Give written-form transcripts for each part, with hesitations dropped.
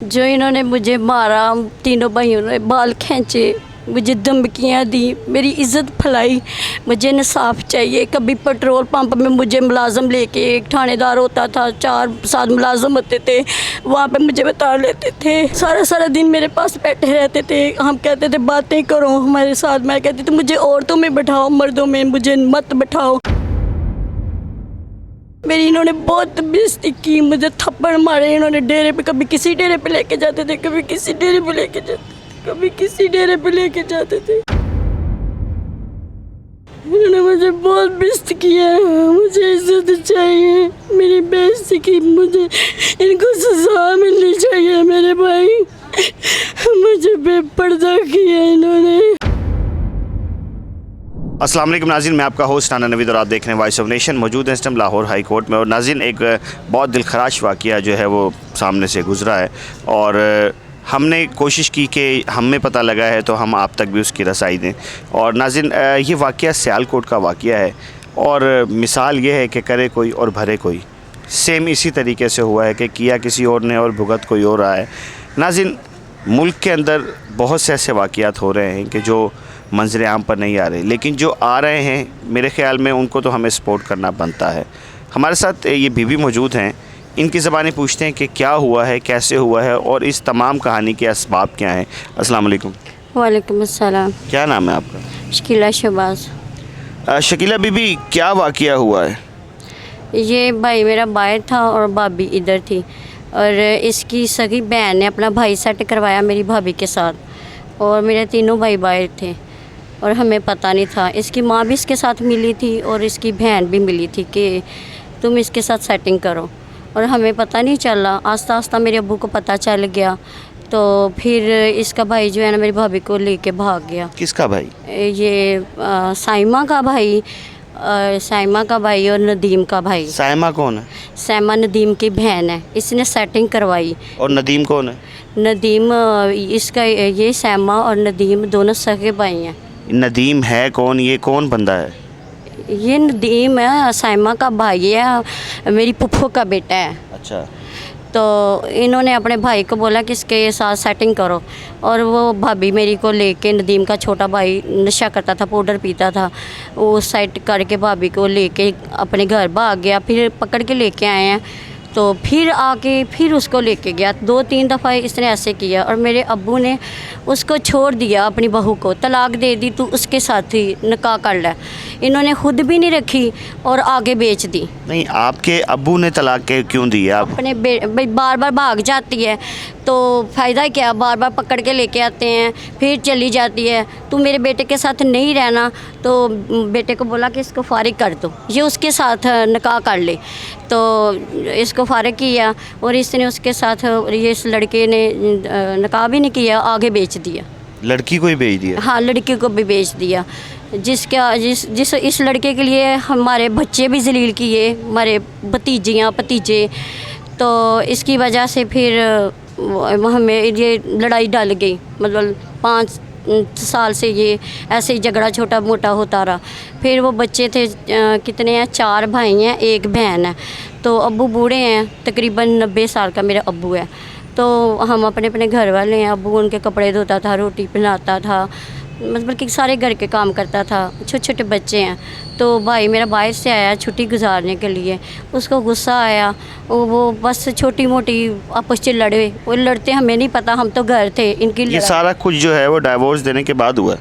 जो इन्होंने मुझे मारा, तीनों भाइयों ने बाल खींचे, मुझे धमकियाँ दी, मेरी इज्जत फैलाई। मुझे इंसाफ चाहिए। कभी पेट्रोल पंप में मुझे मुलाजम लेके, एक थानेदार होता था, 4-7 मुलाजम होते थे, वहाँ पे मुझे बता लेते थे। सारा सारा दिन मेरे पास बैठे रहते थे। हम कहते थे बातें करो हमारे साथ। मैं कहती थी मुझे औरतों में बैठाओ, मर्दों में मुझे मत बैठाओ। मेरी इन्होंने बहुत बेइज्जती की, मुझे थप्पड़ मारे इन्होंने डेरे पे। कभी किसी डेरे पे लेके जाते थे, कभी किसी डेरे पे लेके जाते थे, कभी किसी डेरे पे लेके जाते थे। इन्होंने मुझे बहुत बेइज्जती किया। मुझे इज्जत चाहिए, मेरी बेइज्जती की, मुझे इनको सजा मिलनी चाहिए। मेरे भाई मुझे बेपर्दा किया इन्होंने। अस्सलाम वालेकुम नाज़रीन, मैं आपका होस्ट राना नवीद और आप देख रहे हैं वॉइस ऑफ नेशन। मौजूद हैं इस टाइम लाहौर हाई कोर्ट में। और नाज़रीन, एक बहुत दिलखराश वाक़या जो है वो सामने से गुज़रा है और हमने कोशिश की कि हमें पता लगा है तो हम आप तक भी उसकी रसाई दें। और नाज़रीन, ये वाक़या सियालकोट का वाक़या है और मिसाल ये है कि करे कोई और भरे कोई। सेम इसी तरीके से हुआ है कि किया किसी और ने और भुगत कोई और रहा है। नाज़रीन, मुल्क के अंदर बहुत से ऐसे वाक़यात हो रहे हैं कि जो मंजर आम पर नहीं आ रहे, लेकिन जो आ रहे हैं मेरे ख़्याल में उनको तो हमें सपोर्ट करना बनता है। हमारे साथ ये बीबी मौजूद हैं, इनकी ज़बानी पूछते हैं कि क्या हुआ है, कैसे हुआ है और इस तमाम कहानी के असबाब क्या हैं। अस्सलाम वालेकुम। वालेकुम अस्सलाम। क्या नाम है आपका? शकीला शहबाज। शकीला बीबी, क्या वाक़या हुआ है? ये भाई मेरा बाहर था और भाभी इधर थी और इसकी सगी बहन ने अपना भाई सेट करवाया मेरी भाभी के साथ और मेरे तीनों भाई बाहर थे और हमें पता नहीं था। इसकी माँ भी इसके साथ मिली थी और इसकी बहन भी मिली थी कि तुम इसके साथ सेटिंग करो, और हमें पता नहीं चला। आस्ता आस्ता मेरे अब्बू को पता चल गया तो फिर इसका भाई जो है ना मेरी भाभी को लेके भाग गया। किसका भाई? ये साइमा का भाई, साइमा का भाई और नदीम का भाई। साइमा कौन है? साइमा नदीम की बहन है, इसने सेटिंग करवाई। और नदीम कौन है? नदीम इसका, ये साइमा और नदीम दोनों सगे भाई हैं। नदीम है कौन? ये कौन बंदा है? ये नदीम है, साइमा का भाई है, मेरी पुप्पो का बेटा है। अच्छा। तो इन्होंने अपने भाई को बोला कि इसके साथ सेटिंग करो, और वो भाभी मेरी को लेके, नदीम का छोटा भाई नशा करता था, पाउडर पीता था, वो सेट करके भाभी को लेके अपने घर भाग गया। फिर पकड़ के लेके आए हैं तो फिर आके फिर उसको लेके गया। 2-3 दफ़ा इसने ऐसे किया और मेरे अब्बू ने उसको छोड़ दिया, अपनी बहू को तलाक दे दी, तू उसके साथ ही निकाह कर ले। इन्होंने खुद भी नहीं रखी और आगे बेच दी। नहीं, आपके अब्बू ने तलाक क्यों दी? आप अपने बार बार भाग जाती है तो फ़ायदा क्या, बार बार पकड़ के लेके आते हैं, फिर चली जाती है। तू मेरे बेटे के साथ नहीं रहना, तो बेटे को बोला कि इसको फारिग कर दो, ये उसके साथ निकाह कर ले। तो इसको फारिग किया और इसने उसके साथ, ये इस लड़के ने निकाह भी नहीं किया, आगे बेच दिया। लड़की को ही बेच दिया? हाँ, लड़की को भी बेच दिया। जिस इस लड़के के लिए हमारे बच्चे भी जलील किए, हमारे भतीजियाँ भतीजे। तो इसकी वजह से फिर हमें ये लड़ाई डल गई। मतलब 5 साल से ये ऐसे ही झगड़ा छोटा मोटा होता रहा। फिर वो बच्चे थे, कितने हैं, 4 भाई हैं, 1 बहन है। तो अब्बू बूढ़े हैं, तकरीबन 90 साल का मेरा अब्बू है। तो हम अपने अपने घर वाले हैं। अब्बू उनके कपड़े धोता था, रोटी बनाता था, मतलब कि सारे घर के काम करता था। छोटे छोटे बच्चे हैं। तो भाई मेरा बाहर से आया छुट्टी गुजारने के लिए, उसको गुस्सा आया, वो बस छोटी मोटी आपस में लड़े। वो लड़ते हमें नहीं पता, हम तो घर थे। इनकी ये सारा कुछ जो है वो डाइवोर्स देने के बाद हुआ?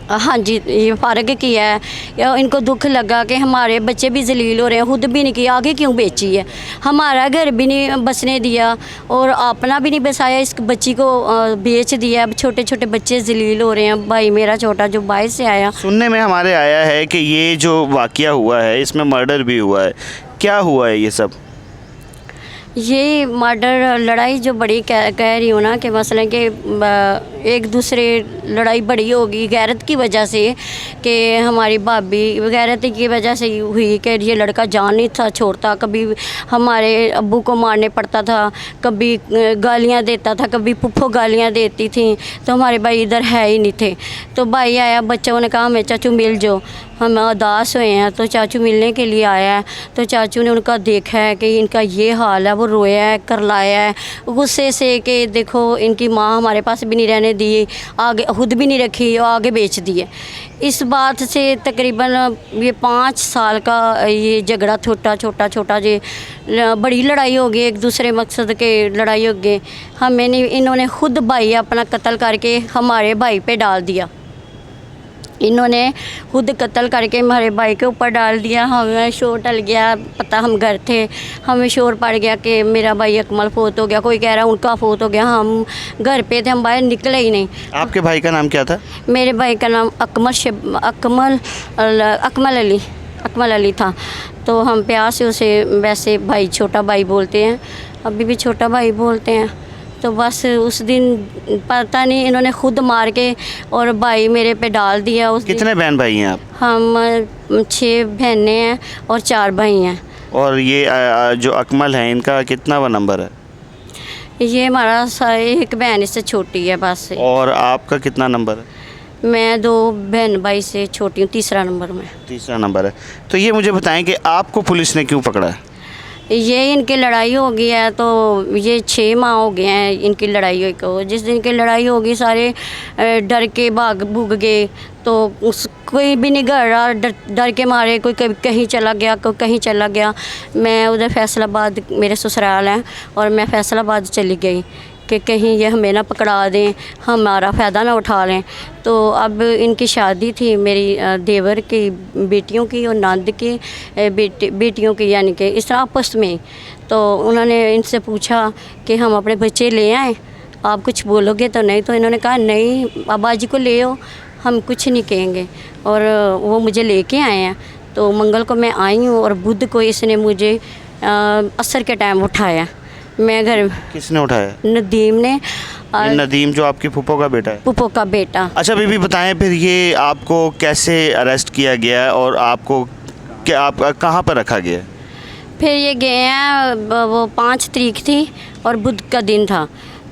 हाँ जी, ये फारग किया है। या इनको दुख लगा कि हमारे बच्चे भी जलील हो रहे हैं, खुद भी नहीं किया, आगे क्यों बेची है। हमारा घर भी नहीं बसने दिया और अपना भी नहीं बसाया, इस बच्ची को बेच दिया। अब छोटे छोटे बच्चे जलील हो रहे हैं। भाई मेरा छोटा जो बाहर से आया, सुनने में हमारे आया है कि ये जो वाक़या हुआ है इसमें मर्डर भी हुआ है। क्या हुआ है ये सब? ये मर्डर लड़ाई जो बड़ी कह रही हूँ ना कि मसलन कि एक दूसरे लड़ाई बड़ी होगी गैरत की वजह से कि हमारी भाभी गैरत की वजह से ही हुई कि ये लड़का जान नहीं था छोड़ता, कभी हमारे अब्बू को मारने पड़ता था, कभी गालियाँ देता था, कभी पुप्पो गालियाँ देती थी। तो हमारे भाई इधर है ही नहीं थे। तो भाई आया, बच्चों ने कहा हमें चाचू मिल जाओ, हम उदास हुए हैं। तो चाचू मिलने के लिए आया है। तो चाचू ने उनका देखा है कि इनका ये हाल है, वो रोया है, करलाया है गुस्से से कि देखो इनकी माँ हमारे पास भी नहीं रहने दी, आगे खुद भी नहीं रखी और आगे बेच दी है। इस बात से तकरीबन ये 5 साल का ये झगड़ा छोटा छोटा छोटा जे बड़ी लड़ाई हो गई, एक दूसरे मकसद के लड़ाई हो गई। हमें नहीं, इन्होंने खुद भाई अपना कत्ल करके हमारे भाई पे डाल दिया। इन्होंने खुद कत्ल करके हमारे भाई के ऊपर डाल दिया। हमें शोर टल गया, पता हम घर थे, हमें शोर पड़ गया कि मेरा भाई अकमल फोत हो गया, कोई कह रहा उनका फोत हो गया। हम घर पे थे, हम बाहर निकले ही नहीं। आपके भाई का नाम क्या था? मेरे भाई का नाम अकमल अली था। तो हम प्यार से उसे वैसे भाई, छोटा भाई बोलते हैं, अभी भी छोटा भाई बोलते हैं। तो बस उस दिन पता नहीं इन्होंने खुद मार के और भाई मेरे पे डाल दिया। उस कितने बहन भाई हैं आप? हम 6 बहनें हैं और 4 भाई हैं। और ये जो अकमल है, इनका कितना वा नंबर है? ये हमारा एक बहन इससे छोटी है बस। और आपका कितना नंबर है? मैं 2 बहन भाई से छोटी हूँ, तीसरा नंबर में। तीसरा नंबर है। तो ये मुझे बताएं कि आपको पुलिस ने क्यों पकड़ा है? ये इनकी लड़ाई हो गई है, तो ये 6 माह हो गए हैं इनकी लड़ाई हुई को। जिस दिन की लड़ाई होगी सारे डर के भूग गए। तो उस कोई भी नहीं घर रहा, डर के मारे कोई कहीं चला गया, कोई कहीं चला गया। मैं उधर फैसलाबाद, मेरे ससुराल हैं, और मैं फैसलाबाद चली गई कि कहीं ये हमें ना पकड़ा दें, हमारा फ़ायदा ना उठा लें। तो अब इनकी शादी थी मेरी देवर की बेटियों की और नंद की बेटियों की, यानी कि इस तरह आपस में। तो उन्होंने इनसे पूछा कि हम अपने बच्चे ले आएँ, आप कुछ बोलोगे तो नहीं? तो इन्होंने कहा नहीं, बाबा जी को ले आओ, हम कुछ नहीं कहेंगे। और वो मुझे लेके आए हैं। तो मंगल को मैं आई हूँ और बुध को इसने मुझे असर के टाइम उठाया। मैं घर। किसने उठाया? नदीम ने। ये नदीम जो आपकी फूफो का बेटा है? फूफो का बेटा। अच्छा बीबी बताएं, फिर ये आपको कैसे अरेस्ट किया गया है और आपको क्या, आप कहाँ पर रखा गया? फिर ये गए हैं, वो 5 तारीख थी और बुध का दिन था।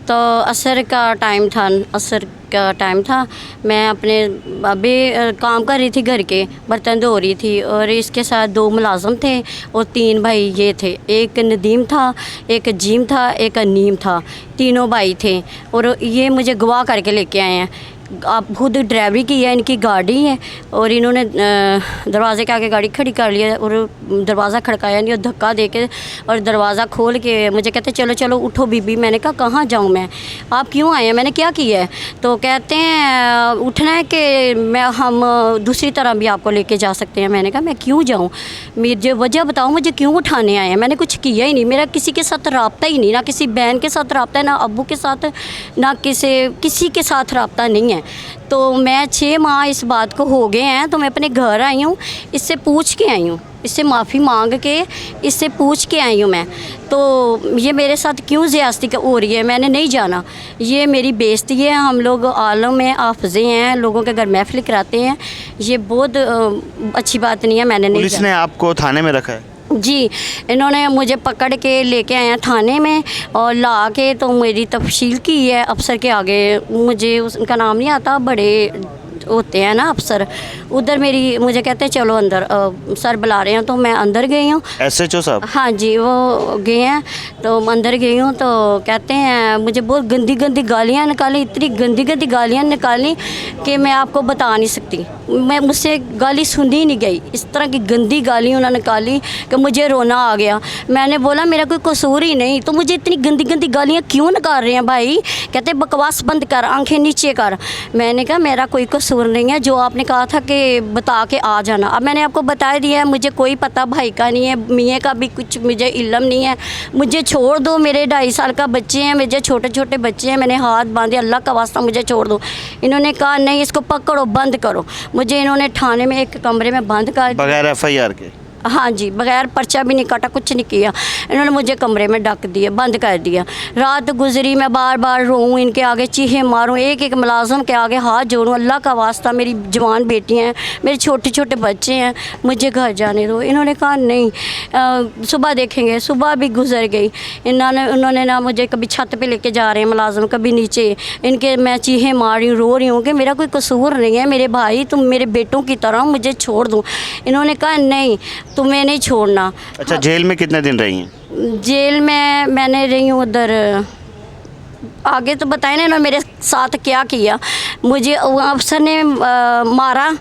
तो असर का टाइम था। मैं अपने अभी काम कर रही थी, घर के बर्तन धो रही थी, और इसके साथ 2 मुलाजम थे और 3 भाई ये थे। एक नदीम था, एक अजीम था, एक अनीम था। तीनों भाई थे और ये मुझे गवाह करके लेके आए हैं। आप खुद ड्राइवरी की है, इनकी गाड़ी है, और इन्होंने दरवाज़े के आगे गाड़ी खड़ी कर लिया और दरवाज़ा खड़काया नहीं और धक्का दे के और दरवाज़ा खोल के मुझे कहते चलो चलो उठो बीबी। मैंने कहा कहाँ जाऊँ मैं, आप क्यों आए हैं, मैंने क्या किया है? तो कहते हैं उठना है कि हम दूसरी तरह भी आपको लेके जा सकते हैं। मैंने कहा मैं क्यों जाऊँ, मुझे वजह बताओ, मुझे क्यों उठाने आए हैं? मैंने कुछ किया ही नहीं, मेरा किसी के साथ रब्ता ही नहीं, ना किसी बहन के साथ रब्ता है, ना अब्बू के साथ, ना किसी के साथ रब्ता नहीं है। तो मैं 6 माह इस बात को हो गए हैं। तो मैं अपने घर आई हूँ, इससे पूछ के आई हूँ, इससे माफ़ी मांग के इससे पूछ के आई हूँ मैं। तो ये मेरे साथ क्यों ज़्यादती हो रही है, मैंने नहीं जाना। ये मेरी बेइज्जती है। हम लोग आलम में हाफ़िज़े हैं, लोगों के घर महफ़िल कराते हैं, ये बहुत अच्छी बात नहीं है। मैंने नहीं। पुलिस ने आपको थाने में रखा है? जी, इन्होंने मुझे पकड़ के लेके आए हैं थाने में और ला के तो मेरी तफसील की है अफसर के आगे। मुझे उनका नाम नहीं आता, बड़े होते हैं ना अफसर, उधर मेरी मुझे कहते हैं चलो अंदर, सर बुला रहे हैं। तो मैं अंदर गई हूँ। SHO साहब? हाँ जी, वो गए हैं। तो अंदर गई हूँ तो कहते हैं मुझे बहुत गंदी गंदी गालियाँ निकाली, इतनी गंदी गंदी गालियाँ निकाली कि मैं आपको बता नहीं सकती। मैं मुझसे गाली सुनी ही नहीं गई, इस तरह की गंदी गाली उन्होंने निकाली कि मुझे रोना आ गया। मैंने बोला मेरा कोई कसूर ही नहीं, तो मुझे इतनी गंदी गंदी गालियाँ क्यों निकाल रहे हैं भाई? कहते बकवास बंद कर, आंखें नीचे कर। मैंने कहा मेरा कोई कसूर नहीं है, जो आपने कहा था कि बता के आ जाना, अब मैंने आपको बता दिया है। मुझे कोई पता भाई का नहीं है, मियाँ का भी कुछ मुझे इल्म नहीं है। मुझे छोड़ दो, मेरे 2.5 साल का बच्चे हैं, मुझे छोटे छोटे बच्चे हैं, मैंने हाथ बांधे, अल्लाह का वास्ता मुझे छोड़ दो। इन्होंने कहा नहीं, इसको पकड़ो, बंद करो। मुझे इन्होंने थाने में एक कमरे में बंद कर, बगैर FIR के? हाँ जी, बगैर पर्चा भी नहीं काटा, कुछ नहीं किया। इन्होंने मुझे कमरे में ढक दिया, बंद कर दिया। रात गुजरी, मैं बार बार रोऊँ, इनके आगे चीखें मारूँ, एक एक मुलाजम के आगे हाथ जोड़ूँ, अल्लाह का वास्ता, मेरी जवान बेटियाँ हैं, मेरे छोटे छोटे बच्चे हैं, मुझे घर जाने दो। इन्होंने कहा नहीं, सुबह देखेंगे। सुबह भी गुजर गई। उन्होंने ना मुझे कभी छत पे लेके जा रहे हैं मुलाजम, कभी नीचे। इनके मैं चीखें मार रही हूँ, रो रही हूँ कि मेरा कोई कसूर नहीं है, मेरे भाई तुम मेरे बेटों की तरह, मुझे छोड़ दो। इन्होंने कहा नहीं, तुम्हें नहीं छोड़ना। अच्छा, जेल में कितने दिन रही हैं? जेल में मैंने रही हूँ उधर, आगे तो बताए ना इन्होंने मेरे साथ क्या किया। मुझे अफसर ने मारा,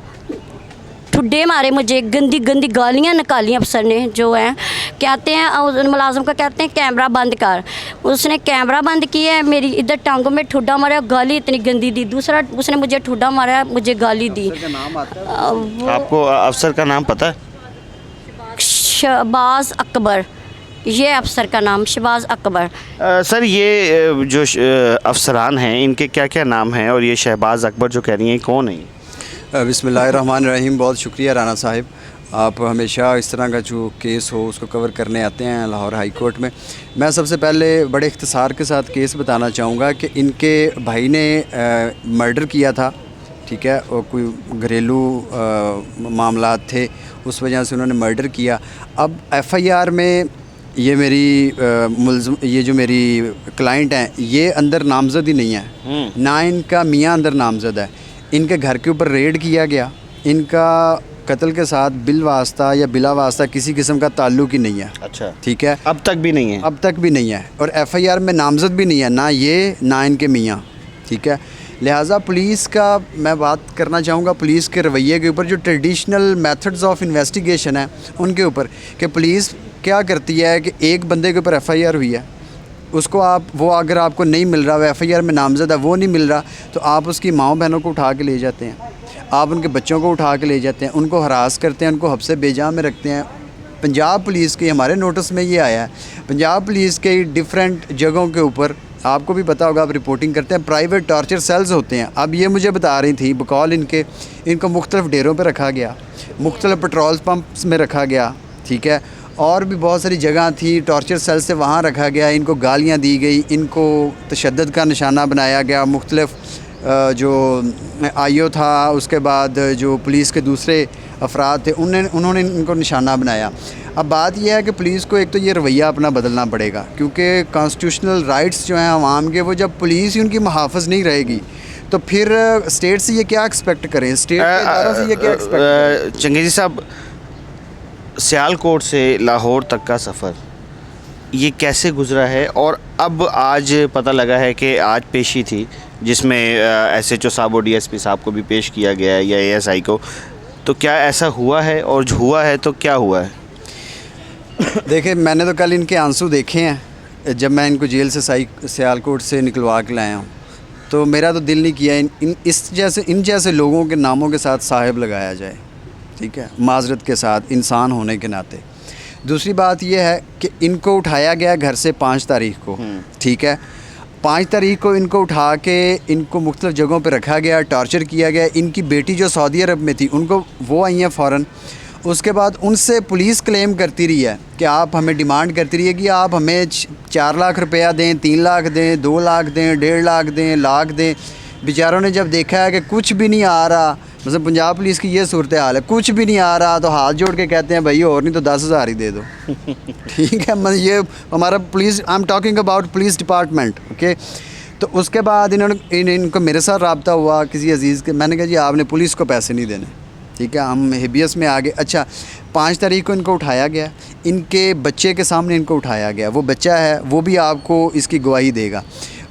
ठुड्डे मारे, मुझे गंदी गंदी गालियाँ निकाली अफसर ने। जो है कहते हैं मुलाजिम का, कहते हैं कैमरा बंद कर। उसने कैमरा बंद किया है, मेरी इधर टांगों में ठुड्डा मारा, गाली इतनी गंदी दी। दूसरा उसने मुझे ठुड्डा मारा, मुझे गाली दी। आपको अफसर का नाम पता है? शहबाज अकबर, ये अफसर का नाम शहबाज अकबर। सर, ये जो अफसरान हैं, इनके क्या क्या नाम हैं, और ये शहबाज अकबर जो कह रही हैं, कौन है? बिस्मिल्लाहिर्रहमानिर्रहीम। बहुत शुक्रिया राना साहिब, आप हमेशा इस तरह का जो केस हो उसको कवर करने आते हैं लाहौर हाई कोर्ट में। मैं सबसे पहले बड़े इख्तिसार के साथ केस बताना चाहूँगा कि इनके भाई ने मर्डर किया था, ठीक है, और कोई घरेलू मामला थे, उस वजह से उन्होंने मर्डर किया। अब एफआईआर में ये ये जो मेरी क्लाइंट हैं, ये अंदर नामज़द ही नहीं है, ना इनका मियाँ अंदर नामज़द है। इनके घर के ऊपर रेड किया गया, इनका कत्ल के साथ बिल वास्ता या बिला वास्ता किसी किस्म का ताल्लुक ही नहीं है। अच्छा, ठीक है, अब तक भी नहीं है? अब तक भी नहीं है, और एफआईआर में नामज़द भी नहीं है, ना ये ना इनके मियाँ। ठीक है, लिहाजा पुलिस का मैं बात करना चाहूँगा, पुलिस के रवैये के ऊपर, जो ट्रेडिशनल मेथड्स ऑफ इन्वेस्टिगेशन है उनके ऊपर, कि पुलिस क्या करती है कि एक बंदे के ऊपर एफआईआर हुई है, उसको वो अगर आपको नहीं मिल रहा, वो एफआईआर में नामज़द है, वो नहीं मिल रहा, तो आप उसकी माओ बहनों को उठा के ले जाते हैं, आप उनके बच्चों को उठा के ले जाते हैं, उनको हरास करते हैं, उनको हब्से बेजा में रखते हैं। पंजाब पुलिस के हमारे नोटिस में ये आया है, पंजाब पुलिस के डिफरेंट जगहों के ऊपर, आपको भी पता होगा, आप रिपोर्टिंग करते हैं, प्राइवेट टॉर्चर सेल्स होते हैं। अब ये मुझे बता रही थी, बकौल इनको मुख्तलिफ़ डेरों पर रखा गया, मुख्तलिफ़ पेट्रोल पम्प्स में रखा गया, ठीक है, और भी बहुत सारी जगह थी टॉर्चर सेल से, वहाँ रखा गया, इनको गालियाँ दी गई, इनको तशद्दुद का निशाना बनाया गया। मुख्तलिफ़ जो आईओ था, उसके बाद जो पुलिस के दूसरे अफराद थे, उन्होंने इनको निशाना बनाया। अब बात यह है कि पुलिस को एक तो ये रवैया अपना बदलना पड़ेगा, क्योंकि कॉन्स्टिट्यूशनल राइट्स जो हैं आवाम के, वो जब पुलिस ही उनकी मुहाफ़िज़ नहीं रहेगी तो फिर स्टेट से ये क्या एक्सपेक्ट करें, स्टेट के इदारों से ये क्या एक्सपेक्ट करें? चंगेज़ी साहब, सियालकोट से लाहौर तक का सफ़र ये कैसे गुज़रा है? और अब आज पता लगा है कि आज पेशी थी जिसमें एसएचओ साहब और डीएसपी साहब को भी पेश किया गया है, या एएसआई को, तो क्या ऐसा हुआ है, और हुआ है तो क्या हुआ है? देखिए, मैंने तो कल इनके आंसू देखे हैं जब मैं इनको जेल से सियालकोट से निकलवा के लाया हूँ, तो मेरा तो दिल नहीं किया इन जैसे लोगों के नामों के साथ साहिब लगाया जाए, ठीक है, माजरत के साथ, इंसान होने के नाते। दूसरी बात यह है कि इनको उठाया गया घर से 5 तारीख को, ठीक है, 5 तारीख को इनको उठा के इनको मुख्तलिफ़ जगहों पर रखा गया, टॉर्चर किया गया। इनकी बेटी जो सऊदी अरब में थी, उनको वो आई हैं फ़ौरन। उसके बाद उनसे पुलिस क्लेम करती रही है कि आप हमें डिमांड करती रही है कि आप हमें 4 लाख रुपया दें, 3 लाख दें, 2 लाख दें, 1.5 लाख दें, लाख दें। बेचारों ने जब देखा है कि कुछ भी नहीं आ रहा, मतलब पंजाब पुलिस की ये सूरत हाल है, कुछ भी नहीं आ रहा, तो हाथ जोड़ के कहते हैं भाई और नहीं तो 10,000 ही दे दो। ठीक है, मतलब ये हमारा police, I am talking about police department, okay. तो उसके बाद इनको मेरे साथ रब्ता हुआ किसी अजीज़ के, मैंने कहा जी आपने पुलिस को पैसे नहीं देने, ठीक है, हम हेबियस में आ गए। अच्छा, 5 तारीख को इनको उठाया गया, इनके बच्चे के सामने इनको उठाया गया, वो बच्चा है वो भी आपको इसकी गवाही देगा।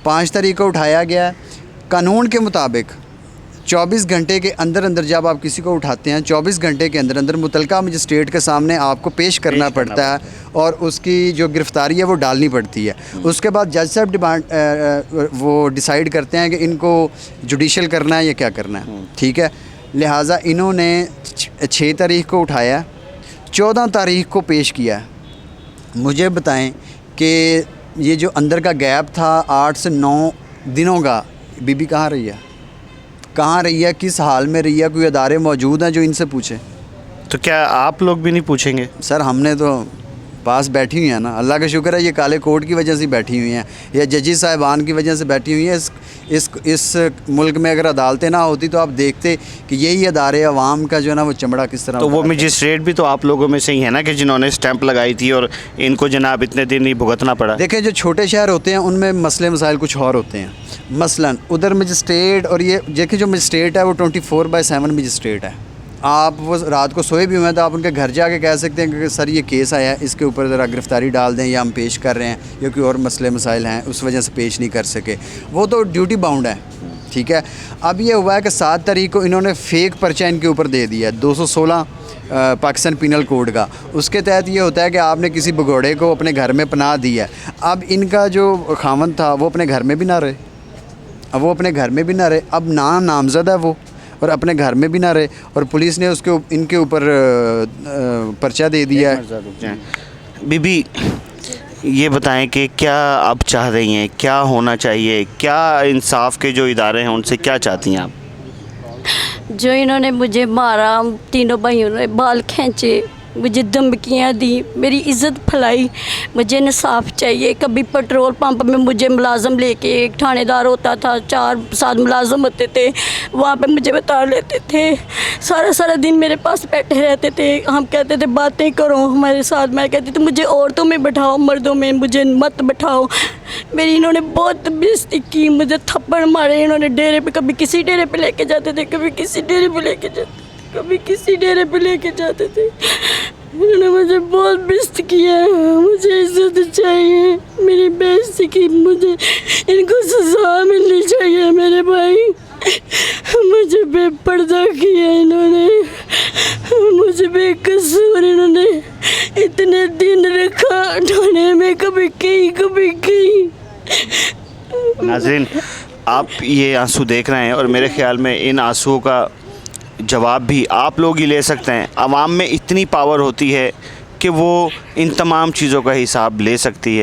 5 तारीख को उठाया गया, कानून के मुताबिक 24 घंटे के अंदर अंदर जब आप किसी को उठाते हैं, 24 घंटे के अंदर अंदर मुतलका मजिस्ट्रेट के सामने आपको पेश करना पड़ता है, और उसकी जो गिरफ़्तारी है वो डालनी पड़ती है। उसके बाद जज साहब वो डिसाइड करते हैं कि इनको जुडिशल करना है या क्या करना है, ठीक है। लिहाजा इन्होंने 6 तारीख को उठाया, 14 तारीख को पेश किया। मुझे बताएं कि ये जो अंदर का गैप था 8 से 9 दिनों का, बीबी कहाँ रही है, कहाँ रही है, किस हाल में रही है, कोई अदारे मौजूद हैं जो इनसे पूछें? तो क्या आप लोग भी नहीं पूछेंगे? सर हमने तो पास बैठी हुई हैं ना, अल्लाह का शुक्र है ये काले कोट की वजह से बैठी हुई हैं या जजी साहिबान की वजह से बैठी हुई हैं। इस मुल्क में अगर अदालतें ना होती तो आप देखते कि यही अदारे अवाम का जो है ना वो चमड़ा किस तरह तो वो उतारते हैं। मजिस्ट्रेट भी तो आप लोगों में से ही है ना कि जिन्होंने स्टैंप लगाई थी और इनको जनाब इतने दिन ही भुगतना पड़ा। देखें जो छोटे शहर होते हैं उनमें मसले मसाइल कुछ और होते हैं। मसलन उधर मजिस्ट्रेट और ये देखिए जो मजिस्ट्रेट है वो 24/7 मजिस्ट्रेट है। आप वो रात को सोए भी हुए हैं तो आप उनके घर जाके कह सकते हैं कि सर ये केस आया है, इसके ऊपर ज़रा गिरफ़्तारी डाल दें या हम पेश कर रहे हैं या कोई और मसले मसाइल हैं उस वजह से पेश नहीं कर सके, वो तो ड्यूटी बाउंड है। ठीक है, अब ये हुआ है कि 7 तारीख को इन्होंने फ़ेक पर्चा इनके ऊपर दे दिया है 216 पाकिस्तान पिनल कोड का। उसके तहत ये होता है कि आपने किसी भगोड़े को अपने घर में पनाह दी है। अब इनका जो खामन था वो अपने घर में भी ना रहे, अब वो अपने घर में भी ना रहे, अब नामज़द है वो और अपने घर में भी ना रहे और पुलिस ने उसके इनके ऊपर पर्चा दे दिया है। बीबी ये बताएं कि क्या आप चाह रही हैं, क्या होना चाहिए, क्या इंसाफ के जो इदारे हैं उनसे क्या चाहती हैं आप? जो इन्होंने मुझे मारा, तीनों भाइयों ने बाल खींचे, मुझे धमकियाँ दी, मेरी इज़्ज़त फैलाई, मुझे इंसाफ चाहिए। कभी पेट्रोल पंप में मुझे मुलाजम लेके, एक थानेदार होता था, 4-7 मुलाजम होते थे, वहाँ पे मुझे बता लेते थे। सारा दिन मेरे पास बैठे रहते थे। हम कहते थे बातें करो हमारे साथ, मैं कहती थी मुझे औरतों में बैठाओ, मर्दों में मुझे मत बैठाओ। मेरी इन्होंने बहुत बेइज्जती की, मुझे थप्पड़ मारे इन्होंने डेरे पे, कभी किसी डेरे पे लेके जाते थे, कभी किसी डेरे पे लेके जाते, कभी किसी डेरे पे लेके जाते थे। इन्होंने मुझे बहुत बेइज्जत किया, मुझे इज्जत चाहिए, मेरी बेइज्जती की, मुझे इनको सजा मिलनी चाहिए। मेरे भाई मुझे बेपर्दा किया इन्होंने, मुझे बेकसूर इन्होंने इतने दिन रखा थाने में, कभी कहीं। नाज़रीन आप ये आंसू देख रहे हैं और मेरे ख़्याल में इन आंसुओं का जवाब भी आप लोग ही ले सकते हैं। आवाम में इतनी पावर होती है कि वो इन तमाम चीज़ों का हिसाब ले सकती है।